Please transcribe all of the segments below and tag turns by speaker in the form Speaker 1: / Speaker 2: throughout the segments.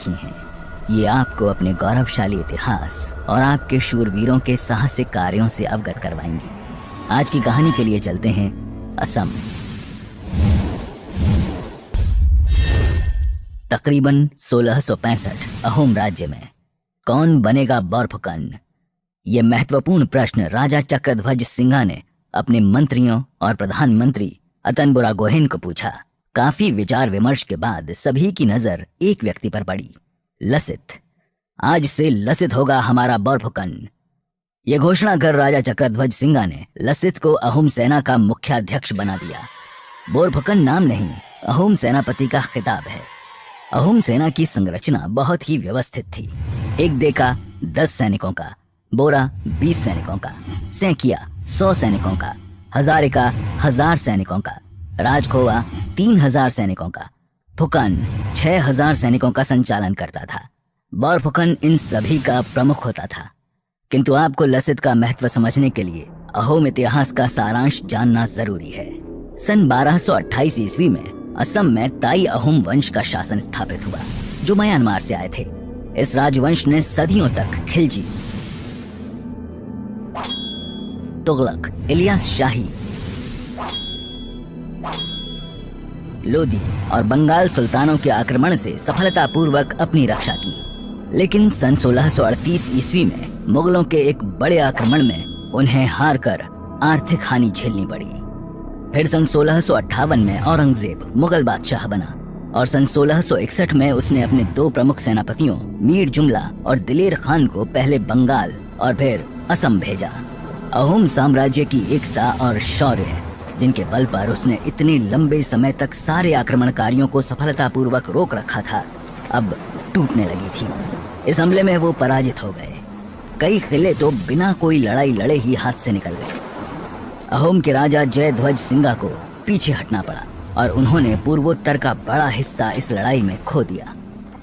Speaker 1: रखी हैं। ये आपको अपने गौरवशाली इतिहास और आपके शूरवीरों के साहसिक कार्यों से अवगत करवाएंगी। आज की कहानी के लिए चलते हैं असम। तकरीबन 1665 अहोम राज्य में कौन बनेगा बौरफुकन? ये महत्वपूर्ण प्रश्न राजा चक्रध्वज सिंघा ने अपने मंत्रियों और प्रधानमंत्री अतन बुरागोहेन को पूछा। काफी विचार विमर्श के बाद सभी की नजर एक व्यक्ति पर पड़ी, लसित। आज से लसित होगा हमारा बौरफुकन। ये घोषणा कर राजा चक्रध्वज सिंघा ने लसित को अहोम सेना का मुख्याध्यक्ष बना दिया। बौरफुकन नाम नहीं, अहोम सेनापति का खिताब है। अहोम सेना की संरचना बहुत ही व्यवस्थित थी। एक देका 10 सैनिकों का, बोरा 20 सैनिकों का, सैकिया 100 सैनिकों का, हजारिका 1000 सैनिकों का, राजखोवा 3000 सैनिकों का, फुकन 6000 सैनिकों का संचालन करता था। बौरफुकन इन सभी का प्रमुख होता था। किंतु आपको लसित का महत्व समझने के लिए अहोम इतिहास का सारांश जानना जरूरी है। सन 1228 ईस्वी में असम में ताई अहोम वंश का शासन स्थापित हुआ, जो म्यांमार से आए थे। इस राजवंश ने सदियों तक खिलजी, तुगलक, इलियास शाही, लोदी और बंगाल सुल्तानों के आक्रमण से सफलतापूर्वक अपनी रक्षा की। लेकिन सन 1638 ईस्वी में मुगलों के एक बड़े आक्रमण में उन्हें हार कर आर्थिक हानि झेलनी पड़ी। फिर सन 1658 में औरंगजेब मुगल बादशाह बना और सन 1661 में उसने अपने 2 प्रमुख सेनापतियों मीर जुमला और दिलेर खान को पहले बंगाल और फिर असम भेजा। अहोम साम्राज्य की एकता और शौर्य, जिनके बल पर उसने इतने लंबे समय तक सारे आक्रमणकारियों को सफलतापूर्वक रोक रखा था, अब टूटने लगी थी। इस हमले में वो पराजित हो गए। कई किले तो बिना कोई लड़ाई लड़े ही हाथ से निकल गए। अहोम के राजा जयध्वज सिंघा को पीछे हटना पड़ा और उन्होंने पूर्वोत्तर का बड़ा हिस्सा इस लड़ाई में खो दिया।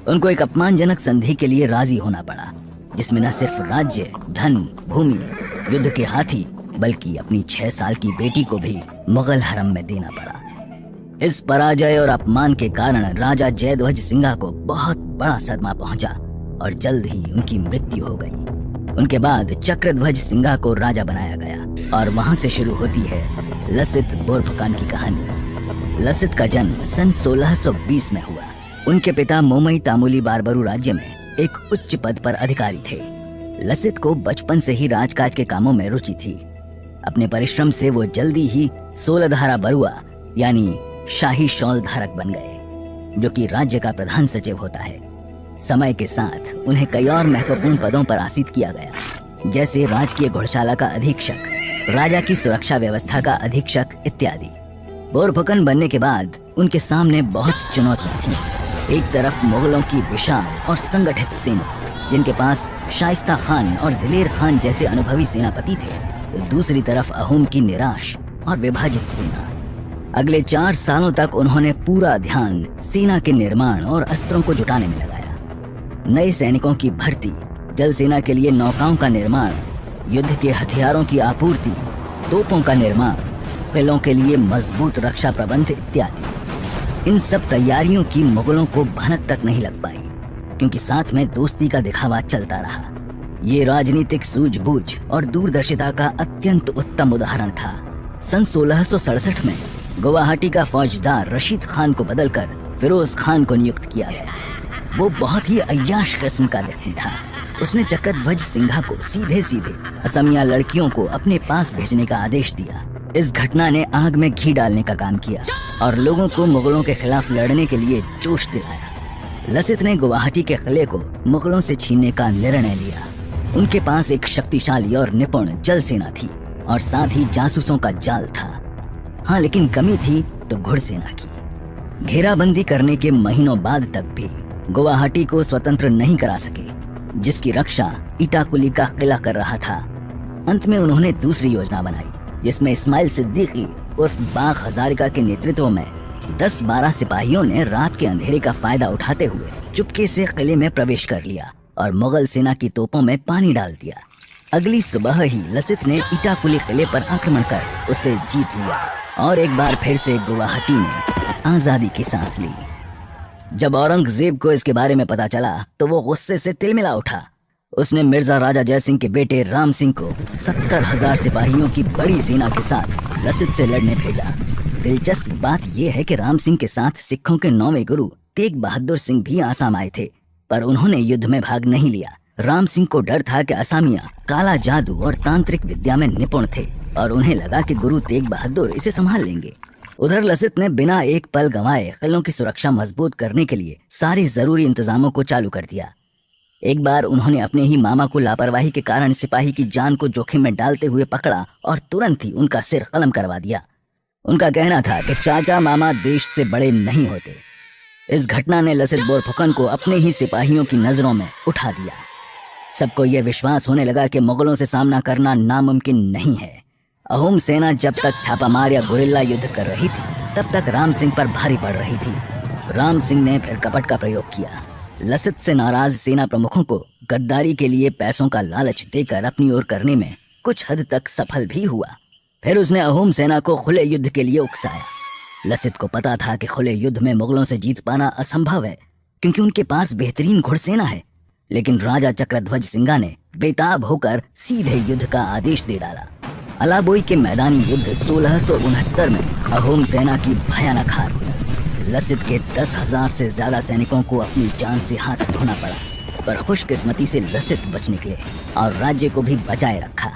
Speaker 1: उनको एक अपमानजनक संधि के लिए राजी होना पड़ा, जिसमें न सिर्फ राज्य, धन, भूमि, युद्ध के हाथी, बल्कि अपनी 6 साल की बेटी को भी मुगल हरम में देना पड़ा। इस पराजय और अपमान के कारण राजा जयध्वज सिंघा को बहुत बड़ा सदमा पहुंचा और जल्द ही उनकी मृत्यु हो गई। उनके बाद चक्रध्वज सिंघा को राजा बनाया गया और वहां से शुरू होती है लसित बोरफुकन की कहानी। लसित का जन्म सन 1620 में हुआ। उनके पिता मोमई तामुली बारबरू राज्य में एक उच्च पद पर अधिकारी थे। लसित को बचपन से ही राजकाज के कामों में रुचि थी। अपने परिश्रम से वो जल्दी ही 16 धारा बरुआ यानी शाही शॉल धारक बन गए, जो कि राज्य का प्रधान सचिव होता है। समय के साथ उन्हें कई और महत्वपूर्ण पदों पर आसीत किया गया, जैसे राजकीय घुड़शाला का अधीक्षक, राजा की सुरक्षा व्यवस्था का अधीक्षक इत्यादि। बोरफुकन बनने के बाद उनके सामने बहुत चुनौतियां थी। एक तरफ मुगलों की विशाल और संगठित सेना, जिनके पास शाइस्ता खान और दिलेर खान जैसे अनुभवी सेनापति थे, तो दूसरी तरफ अहोम की निराश और विभाजित सेना। अगले 4 सालों तक उन्होंने पूरा ध्यान सेना के निर्माण और अस्त्रों को जुटाने में लगाया। नए सैनिकों की भर्ती, जल सेना के लिए नौकाओं का निर्माण, युद्ध के हथियारों की आपूर्ति, तोपों का निर्माण, किलों के लिए मजबूत रक्षा प्रबंध इत्यादि। इन सब तैयारियों की मुगलों को भनक तक नहीं लग पाई, क्योंकि साथ में दोस्ती का दिखावा चलता रहा। ये राजनीतिक सूझबूझ और दूरदर्शिता का अत्यंत उत्तम उदाहरण था। सन 1667 में गुवाहाटी का फौजदार रशीद खान को बदलकर फिरोज खान को नियुक्त किया गया। वो बहुत ही अय्याश किस्म का व्यक्ति था। उसने चक्रध्वज सिंघा को सीधे सीधे असमिया लड़कियों को अपने पास भेजने का आदेश दिया। इस घटना ने आग में घी डालने का काम किया और लोगों को मुगलों के खिलाफ लड़ने के लिए जोश दिलाया। लसित ने गुवाहाटी के किले को मुगलों से छीनने का निर्णय लिया। उनके पास एक शक्तिशाली और निपुण जल सेना थी और साथ ही जासूसों का जाल था। हाँ, लेकिन कमी थी तो घुड़सेना की। घेराबंदी करने के महीनों बाद तक भी गुवाहाटी को स्वतंत्र नहीं करा सके, जिसकी रक्षा इटाकुली का किला कर रहा था। अंत में उन्होंने दूसरी योजना बनाई, जिसमें इस्माइल सिद्दीकी उर्फ बाग हजारिका के नेतृत्व में 10-12 सिपाहियों ने रात के अंधेरे का फायदा उठाते हुए चुपके से किले में प्रवेश कर लिया और मुगल सेना की तोपों में पानी डाल दिया। अगली सुबह ही लसित ने इटाकुली किले पर आक्रमण कर उसे जीत लिया और एक बार फिर से गुवाहाटी ने आजादी की सांस ली। जब औरंगजेब को इसके बारे में पता चला तो वो गुस्से से तिलमिला उठा। उसने मिर्जा राजा जयसिंह के बेटे राम सिंह को 70,000 सिपाहियों की बड़ी सेना के साथ लसित से लड़ने भेजा। दिलचस्प बात यह है कि राम सिंह के साथ सिखों के 9वें गुरु तेग बहादुर सिंह भी आसाम आए थे, पर उन्होंने युद्ध में भाग नहीं लिया। राम सिंह को डर था कि असामिया काला जादू और तांत्रिक विद्या में निपुण थे और उन्हें लगा कि गुरु तेग बहादुर इसे संभाल लेंगे। उधर लसित ने बिना एक पल गंवाए किलों की सुरक्षा मजबूत करने के लिए सारे जरूरी इंतजामों को चालू कर दिया। एक बार उन्होंने अपने ही मामा को लापरवाही के कारण सिपाही की जान को जोखिम में डालते हुए पकड़ा और तुरंत ही उनका सिर कलम करवा दिया। उनका कहना था कि चाचा मामा देश से बड़े नहीं होते। इस घटना ने लसित बोरफुकन को अपने ही सिपाहियों की नजरों में उठा दिया। सबको यह विश्वास होने लगा कि मुगलों से सामना करना नामुमकिन नहीं है। अहोम सेना जब तक छापामार या गुरिल्ला युद्ध कर रही थी तब तक राम सिंह पर भारी पड़ रही थी। राम सिंह ने फिर कपट का प्रयोग किया। लसित से नाराज सेना प्रमुखों को गद्दारी के लिए पैसों का लालच देकर अपनी ओर करने में कुछ हद तक सफल भी हुआ। फिर उसने अहोम सेना को खुले युद्ध के लिए उकसाया। लसित को पता था कि खुले युद्ध में मुगलों से जीत पाना असंभव है क्योंकि उनके पास बेहतरीन घुड़सेना है, लेकिन राजा चक्रध्वज सिंघा ने बेताब होकर सीधे युद्ध का आदेश दे डाला। अलाबोई के मैदानी युद्ध 1669 में अहोम सेना की भयानक हार हुई। लसित के 10,000 से ज्यादा सैनिकों को अपनी जान से हाथ धोना पड़ा, पर खुशकिस्मती से लसित बच निकले और राज्य को भी बचाए रखा।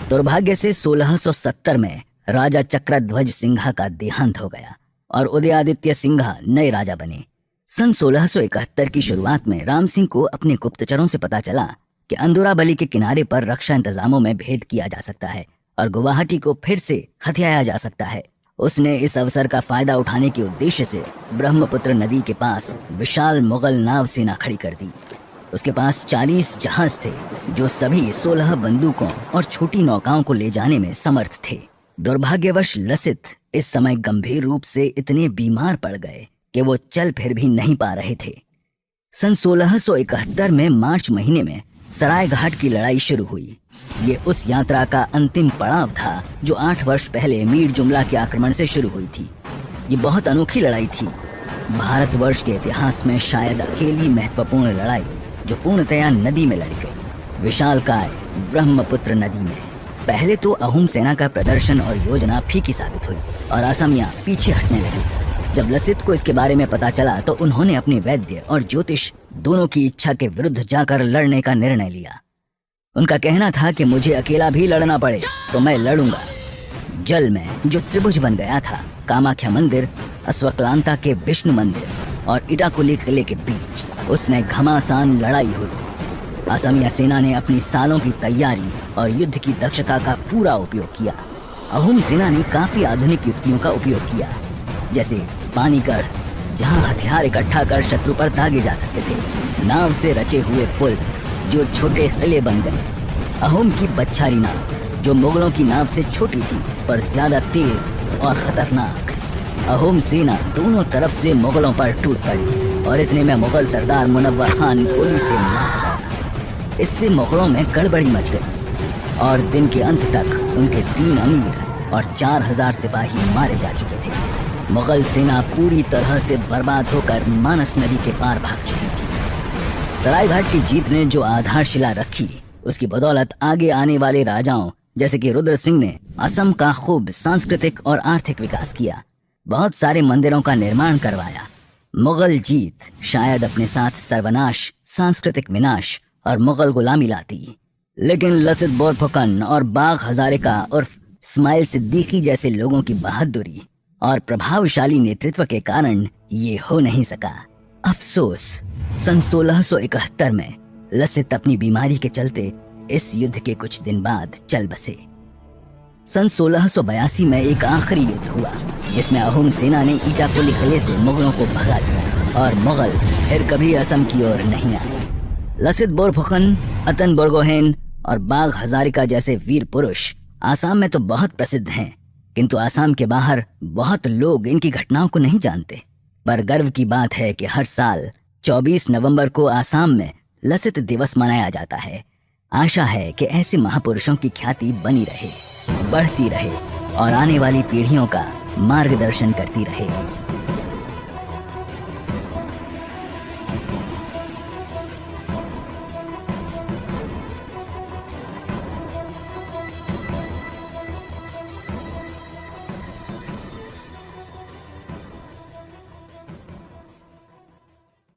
Speaker 1: दुर्भाग्य से 1670 में राजा चक्रध्वज सिंघा का देहांत हो गया और उदयादित्य सिंघा नए राजा बने। सन 1671 की शुरुआत में राम सिंह को अपने गुप्तचरों से पता चला कि अंदुराबली के किनारे पर रक्षा इंतजामों में भेद किया जा सकता है और गुवाहाटी को फिर से हथियाया जा सकता है। उसने इस अवसर का फायदा उठाने के उद्देश्य से ब्रह्मपुत्र नदी के पास विशाल मुगल नाव सेना खड़ी कर दी। उसके पास 40 जहाज थे जो सभी 16 बंदूकों और छोटी नौकाओं को ले जाने में समर्थ थे। दुर्भाग्यवश लसित इस समय गंभीर रूप से इतने बीमार पड़ गए कि वो चल फिर भी नहीं पा रहे थे। सन 1671 में मार्च महीने में सरायघाट की लड़ाई शुरू हुई। ये उस यात्रा का अंतिम पड़ाव था जो 8 वर्ष पहले मीर जुमला के आक्रमण से शुरू हुई थी। ये बहुत अनोखी लड़ाई थी, भारतवर्ष के इतिहास में शायद अकेली महत्वपूर्ण लड़ाई जो पूर्णतया नदी में लड़ी गई, विशालकाय ब्रह्मपुत्र नदी में। पहले तो अहोम सेना का प्रदर्शन और योजना फीकी साबित हुई और असमिया पीछे हटने लगी। जब लसित को इसके बारे में पता चला तो उन्होंने अपने वैद्य और ज्योतिष दोनों की इच्छा के विरुद्ध जाकर लड़ने का निर्णय लिया। उनका कहना था कि मुझे अकेला भी लड़ना पड़े तो मैं लड़ूंगा। जल में जो त्रिभुज बन गया था, कामाख्या मंदिर, अश्वक्लांता के विष्णु मंदिर और इटाकुली किले के बीच, उसमें घमासान लड़ाई हुई। असमिया सेना ने अपनी सालों की तैयारी और युद्ध की दक्षता का पूरा उपयोग किया। अहोम सेना ने काफी आधुनिक युक्तियों का उपयोग किया, जैसे पानीगढ़, जहां हथियार इकट्ठा कर शत्रु पर दागे जा सकते थे, नाव से रचे हुए पुल जो छोटे किले बन गए, अहोम की बच्छारी नाव जो मुगलों की नाव से छोटी थी पर ज्यादा तेज और खतरनाक। अहोम सेना दोनों तरफ से मुगलों पर टूट पड़ी और इतने में मुगल सरदार मुनव्वर खान गोली से मार गया। इससे मुगलों में गड़बड़ी मच गई और दिन के अंत तक उनके 3 अमीर और 4,000 सिपाही मारे जा चुके थे। मुगल सेना पूरी तरह से बर्बाद होकर मानस नदी के पार भाग चुकी थी। सरायघाट की जीत ने जो आधारशिला रखी, उसकी बदौलत आगे आने वाले राजाओं जैसे कि रुद्र सिंह ने असम का खूब सांस्कृतिक और आर्थिक विकास किया, बहुत सारे मंदिरों का निर्माण करवाया। मुगल जीत शायद अपने साथ सर्वनाश, सांस्कृतिक विनाश और मुगल गुलामी लाती, लेकिन लसित बोरफुकन और बाग हजारिका उर्फ इस्माइल सिद्दीकी जैसे लोगों की बहादुरी और प्रभावशाली नेतृत्व के कारण ये हो नहीं सका। अफसोस, सन 1671 में लसित अपनी बीमारी के चलते इस युद्ध के कुछ दिन बाद चल बसे। सन 1682 में एक आखिरी युद्ध हुआ जिसमें अहोम सेना ने इटाकुली किले से मुगलों को भगा दिया और मुगल फिर कभी असम की ओर नहीं आए। लसित बोरफुकन, अतन बोरगोहेन और बाग हजारिका जैसे वीर पुरुष आसाम में तो बहुत प्रसिद्ध हैं, किंतु आसाम के बाहर बहुत लोग इनकी घटनाओं को नहीं जानते। पर गर्व की बात है कि हर साल 24 नवंबर को आसाम में लसित दिवस मनाया जाता है। आशा है कि ऐसे महापुरुषों की ख्याति बनी रहे, बढ़ती रहे और आने वाली पीढ़ियों का मार्गदर्शन करती रहे।